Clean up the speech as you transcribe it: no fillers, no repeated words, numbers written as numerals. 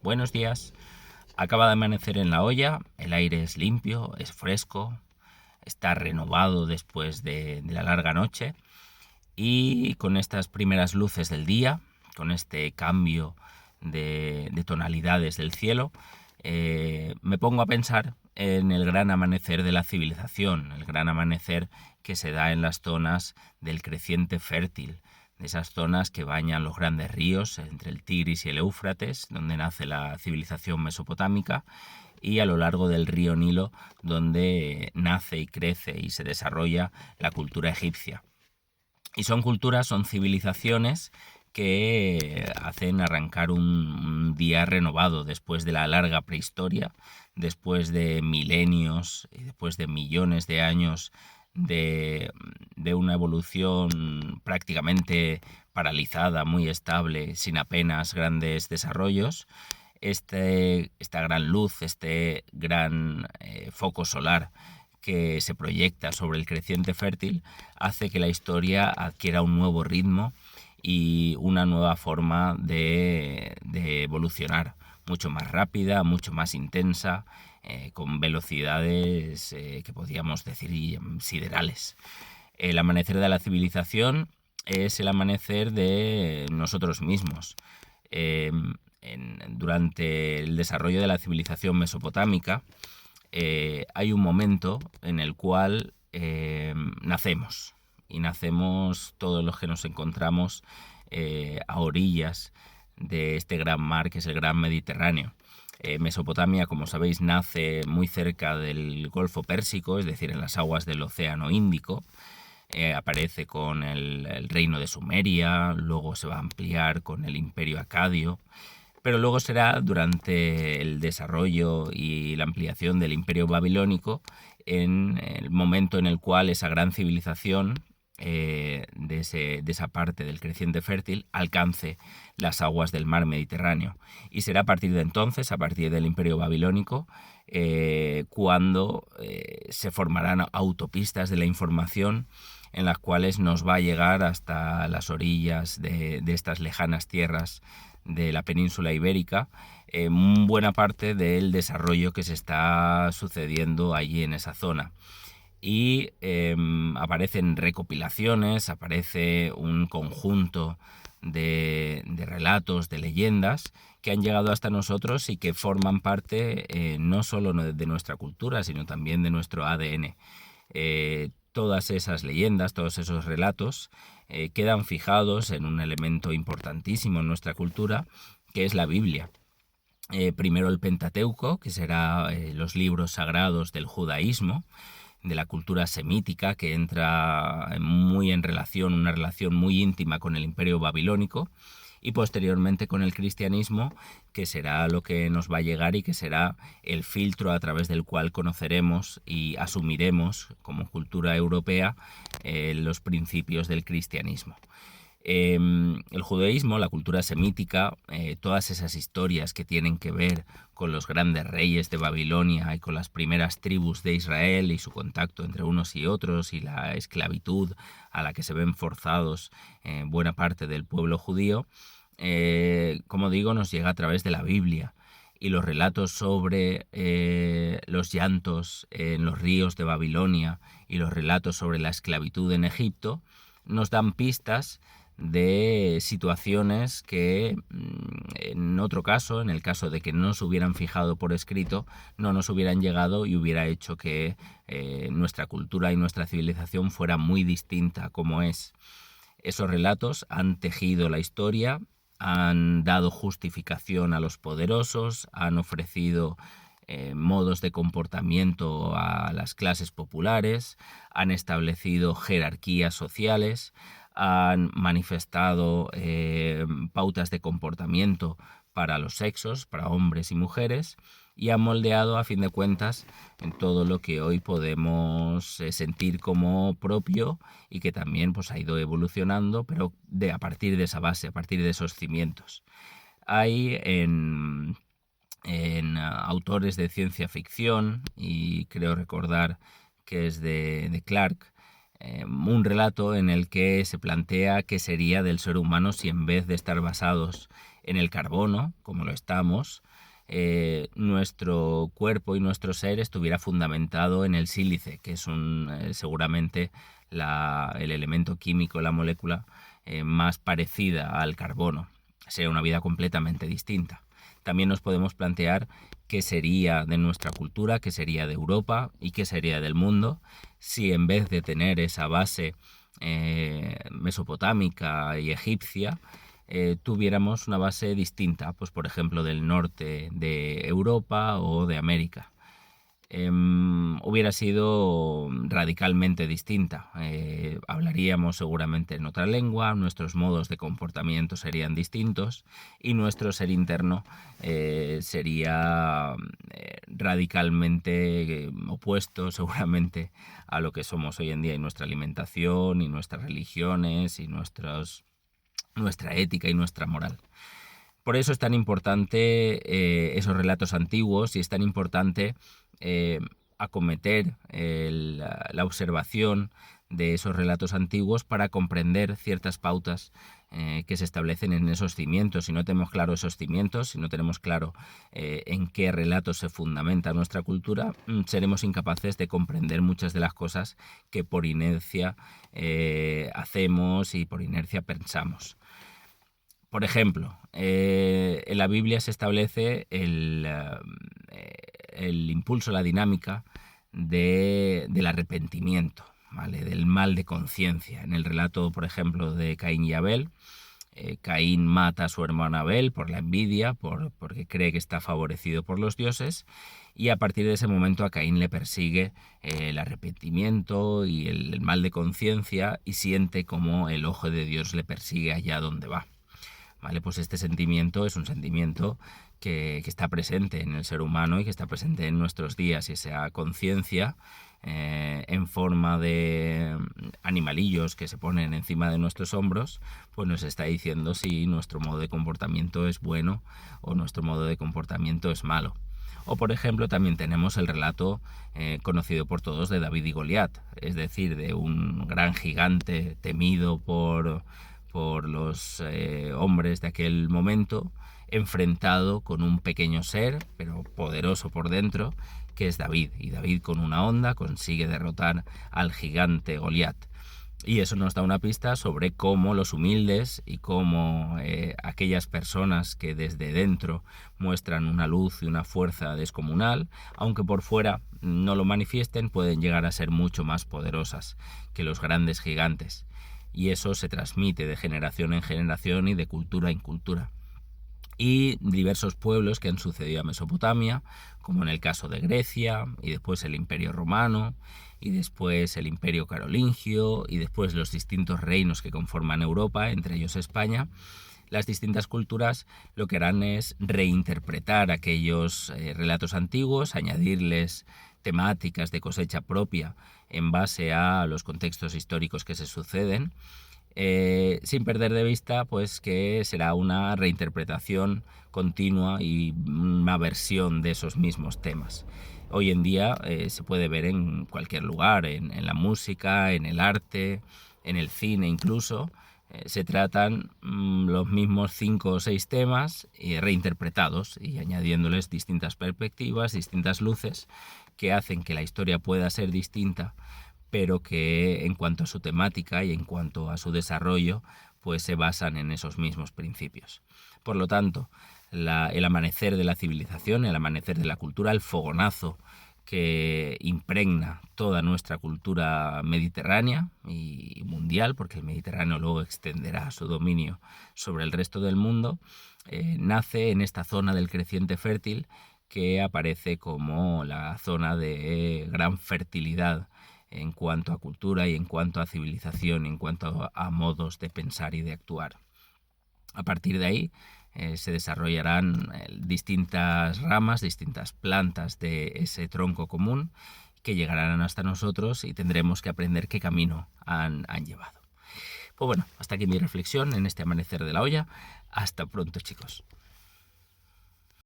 Buenos días. Acaba de amanecer en La Hoya, el aire es limpio, es fresco, está renovado después de la larga noche y con estas primeras luces del día, con este cambio de tonalidades del cielo, me pongo a pensar en el gran amanecer de la civilización, el gran amanecer que se da en las zonas del creciente fértil, de esas zonas que bañan los grandes ríos entre el Tigris y el Éufrates, donde nace la civilización mesopotámica, y a lo largo del río Nilo, donde nace y crece y se desarrolla la cultura egipcia. Y son culturas, son civilizaciones que hacen arrancar un día renovado después de la larga prehistoria, después de milenios y después de millones de años de una evolución prácticamente paralizada, muy estable, sin apenas grandes desarrollos. Esta gran luz, este gran foco solar que se proyecta sobre el creciente fértil hace que la historia adquiera un nuevo ritmo y una nueva forma de evolucionar, mucho más rápida, mucho más intensa, con velocidades que podríamos decir siderales. El amanecer de la civilización es el amanecer de nosotros mismos. Durante el desarrollo de la civilización mesopotámica, hay un momento en el cual nacemos, y nacemos todos los que nos encontramos a orillas de este gran mar que es el gran Mediterráneo. Mesopotamia, como sabéis, nace muy cerca del Golfo Pérsico, es decir, en las aguas del Océano Índico. Aparece con el reino de Sumeria, luego se va a ampliar con el Imperio Acadio, pero luego será durante el desarrollo y la ampliación del Imperio Babilónico en el momento en el cual esa gran civilización de esa parte del creciente fértil alcance las aguas del mar Mediterráneo. Y será a partir de entonces, a partir del Imperio Babilónico, cuando se formarán autopistas de la información en las cuales nos va a llegar hasta las orillas de estas lejanas tierras de la península ibérica buena parte del desarrollo que se está sucediendo allí en esa zona. Y aparecen recopilaciones, aparece un conjunto de relatos, de leyendas que han llegado hasta nosotros y que forman parte no solo de nuestra cultura, sino también de nuestro ADN. Todas esas leyendas, todos esos relatos quedan fijados en un elemento importantísimo en nuestra cultura, que es la Biblia. Primero el Pentateuco, que será los libros sagrados del judaísmo, de la cultura semítica, que entra muy en relación, una relación muy íntima con el Imperio Babilónico, y posteriormente con el cristianismo, que será lo que nos va a llegar y que será el filtro a través del cual conoceremos y asumiremos como cultura europea los principios del cristianismo. El judaísmo, la cultura semítica, todas esas historias que tienen que ver con los grandes reyes de Babilonia y con las primeras tribus de Israel y su contacto entre unos y otros y la esclavitud a la que se ven forzados buena parte del pueblo judío, como digo, nos llega a través de la Biblia. Y los relatos sobre los llantos en los ríos de Babilonia y los relatos sobre la esclavitud en Egipto nos dan pistas de situaciones que en otro caso, en el caso de que no se hubieran fijado por escrito, no nos hubieran llegado y hubiera hecho que nuestra cultura y nuestra civilización fuera muy distinta como es. Esos relatos han tejido la historia, han dado justificación a los poderosos, han ofrecido modos de comportamiento a las clases populares, han establecido jerarquías sociales, han manifestado pautas de comportamiento para los sexos, para hombres y mujeres, y han moldeado, a fin de cuentas, en todo lo que hoy podemos sentir como propio y que también pues, ha ido evolucionando, pero a partir de esa base, a partir de esos cimientos. Hay en autores de ciencia ficción, y creo recordar que es de Clarke, un relato en el que se plantea qué sería del ser humano si en vez de estar basados en el carbono, como lo estamos, nuestro cuerpo y nuestro ser estuviera fundamentado en el sílice, que es seguramente el elemento químico, la molécula más parecida al carbono. Sería una vida completamente distinta. También nos podemos plantear qué sería de nuestra cultura, qué sería de Europa y qué sería del mundo si en vez de tener esa base mesopotámica y egipcia, tuviéramos una base distinta, pues por ejemplo del norte de Europa o de América. Hubiera sido radicalmente distinta. Hablaríamos seguramente en otra lengua, nuestros modos de comportamiento serían distintos y nuestro ser interno sería radicalmente opuesto seguramente a lo que somos hoy en día, y nuestra alimentación y nuestras religiones y nuestra ética y nuestra moral. Por eso es tan importante esos relatos antiguos, y es tan importante acometer la observación de esos relatos antiguos para comprender ciertas pautas que se establecen en esos cimientos. Si no tenemos claro esos cimientos, si no tenemos claro en qué relatos se fundamenta nuestra cultura, seremos incapaces de comprender muchas de las cosas que por inercia hacemos y por inercia pensamos. Por ejemplo, en la Biblia se establece el impulso, la dinámica del arrepentimiento, ¿vale? Del mal de conciencia. En el relato, por ejemplo, de Caín y Abel, Caín mata a su hermano Abel por la envidia, porque cree que está favorecido por los dioses, y a partir de ese momento a Caín le persigue el arrepentimiento y el mal de conciencia, y siente como el ojo de Dios le persigue allá donde va. ¿Vale? Pues este sentimiento es un sentimiento que está presente en el ser humano y que está presente en nuestros días, y esa conciencia en forma de animalillos que se ponen encima de nuestros hombros, pues nos está diciendo si nuestro modo de comportamiento es bueno o nuestro modo de comportamiento es malo. O por ejemplo también tenemos el relato conocido por todos de David y Goliat, es decir, de un gran gigante temido por los hombres de aquel momento, enfrentado con un pequeño ser, pero poderoso por dentro, que es David. Y David, con una honda, consigue derrotar al gigante Goliat. Y eso nos da una pista sobre cómo los humildes y cómo aquellas personas que desde dentro muestran una luz y una fuerza descomunal, aunque por fuera no lo manifiesten, pueden llegar a ser mucho más poderosas que los grandes gigantes. Y eso se transmite de generación en generación y de cultura en cultura. Y diversos pueblos que han sucedido a Mesopotamia, como en el caso de Grecia, y después el Imperio Romano, y después el Imperio Carolingio, y después los distintos reinos que conforman Europa, entre ellos España. Las distintas culturas lo que harán es reinterpretar aquellos relatos antiguos, añadirles temáticas de cosecha propia en base a los contextos históricos que se suceden, sin perder de vista pues que será una reinterpretación continua y una versión de esos mismos temas. Hoy en día se puede ver en cualquier lugar, en la música, en el arte, en el cine incluso. Se tratan los mismos 5 o 6 temas reinterpretados y añadiéndoles distintas perspectivas, distintas luces que hacen que la historia pueda ser distinta, pero que en cuanto a su temática y en cuanto a su desarrollo, pues se basan en esos mismos principios. Por lo tanto, el amanecer de la civilización, el amanecer de la cultura, el fogonazo que impregna toda nuestra cultura mediterránea y mundial, porque el Mediterráneo luego extenderá su dominio sobre el resto del mundo, nace en esta zona del creciente fértil, que aparece como la zona de gran fertilidad en cuanto a cultura y en cuanto a civilización, en cuanto a modos de pensar y de actuar. A partir de ahí se desarrollarán distintas ramas, distintas plantas de ese tronco común que llegarán hasta nosotros y tendremos que aprender qué camino han llevado. Pues bueno, hasta aquí mi reflexión en este amanecer de la olla. Hasta pronto, chicos.